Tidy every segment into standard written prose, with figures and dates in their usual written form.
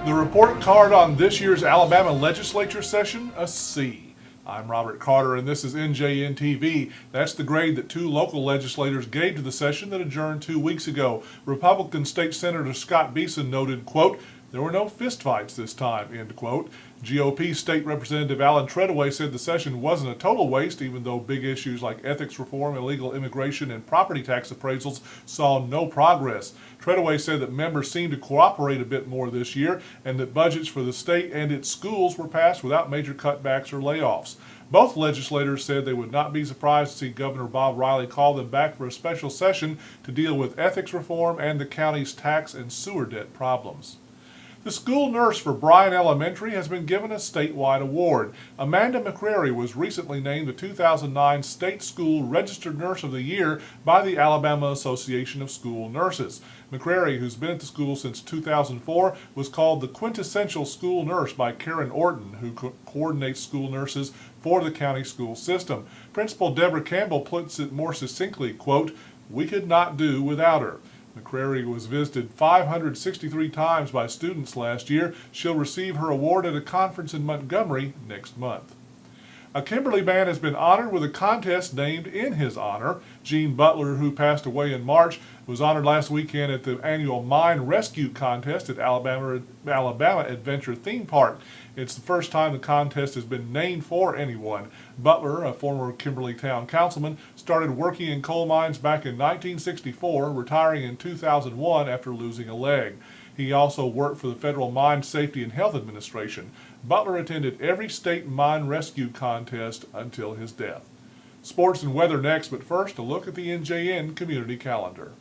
The report card on this year's Alabama legislature session, a C. I'm Robert Carter and this is NJNtv. That's the grade that two local legislators gave to the session that adjourned 2 weeks ago. Republican State Senator Scott Beeson noted, quote, "There were no fistfights this time," end quote. GOP State Representative Alan Treadaway said the session wasn't a total waste, even though big issues like ethics reform, illegal immigration, and property tax appraisals saw no progress. Treadaway said that members seemed to cooperate a bit more this year and that budgets for the state and its schools were passed without major cutbacks or layoffs. Both legislators said they would not be surprised to see Governor Bob Riley call them back for a special session to deal with ethics reform and the county's tax and sewer debt problems. The school nurse for Bryan Elementary has been given a statewide award. Amanda McCrary was recently named the 2009 State School Registered Nurse of the Year by the Alabama Association of School Nurses. McCrary, who's been at the school since 2004, was called the quintessential school nurse by Karen Orton, who coordinates school nurses for the county school system. Principal Deborah Campbell puts it more succinctly, quote, "We could not do without her." McCrary was visited 563 times by students last year. She'll receive her award at a conference in Montgomery next month. A Kimberly man has been honored with a contest named in his honor. Gene Butler, who passed away in March, was honored last weekend at the annual Mine Rescue Contest at Alabama Adventure Theme Park. It's the first time the contest has been named for anyone. Butler, a former Kimberly Town councilman, started working in coal mines back in 1964, retiring in 2001 after losing a leg. He also worked for the Federal Mine Safety and Health Administration. Butler attended every state mine rescue contest until his death. Sports and weather next, but first a look at the NJN community calendar.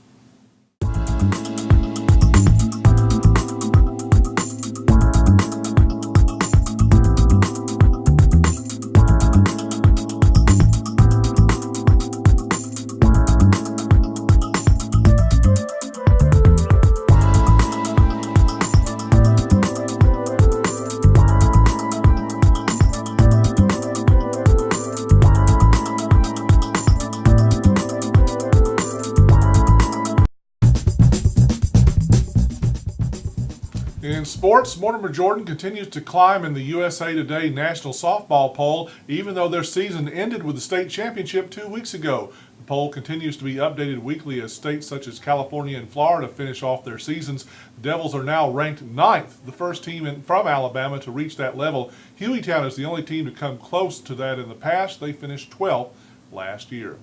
In sports, Mortimer Jordan continues to climb in the USA Today National Softball Poll, even though their season ended with the state championship 2 weeks ago. The poll continues to be updated weekly as states such as California and Florida finish off their seasons. The Devils are now ranked 9th, the first team from Alabama to reach that level. Hueytown is the only team to come close to that in the past. They finished 12th last year.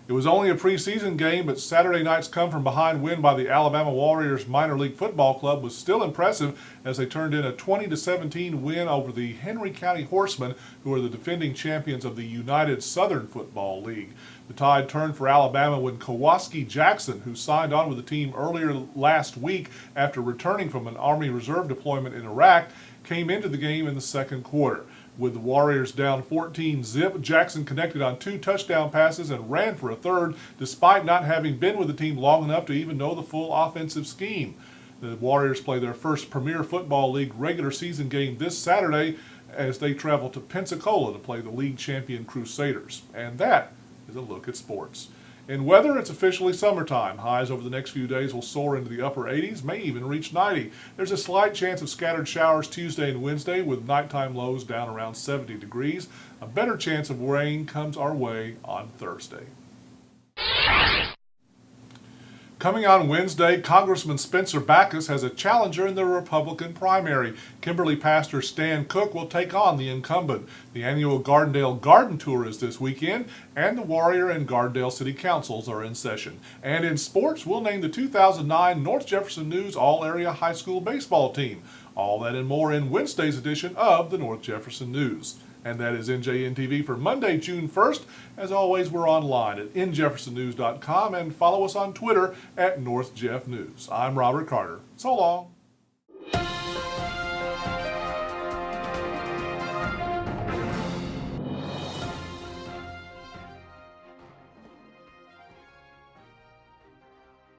It was only a preseason game, but Saturday night's come-from-behind win by the Alabama Warriors Minor League Football Club was still impressive as they turned in a 20-17 win over the Henry County Horsemen, who are the defending champions of the United Southern Football League. The tide turned for Alabama when Kowalski Jackson, who signed on with the team earlier last week after returning from an Army Reserve deployment in Iraq, came into the game in the second quarter. With the Warriors down 14-zip, Jackson connected on 2 touchdown passes and ran for a third, despite not having been with the team long enough to even know the full offensive scheme. The Warriors play their first Premier Football League regular season game this Saturday as they travel to Pensacola to play the league champion Crusaders. And that is a look at sports. In weather, it's officially summertime. Highs over the next few days will soar into the upper 80s, may even reach 90. There's a slight chance of scattered showers Tuesday and Wednesday, with nighttime lows down around 70 degrees. A better chance of rain comes our way on Thursday. Coming on Wednesday, Congressman Spencer Backus has a challenger in the Republican primary. Kimberly pastor Stan Cook will take on the incumbent. The annual Gardendale Garden Tour is this weekend, and the Warrior and Gardendale City Councils are in session. And in sports, we'll name the 2009 North Jefferson News All-Area High School Baseball Team. All that and more in Wednesday's edition of the North Jefferson News. And that is NJNtv for Monday, June 1st. As always, we're online at njeffersonnews.com and follow us on Twitter at NorthJeffNews. I'm Robert Carter. So long.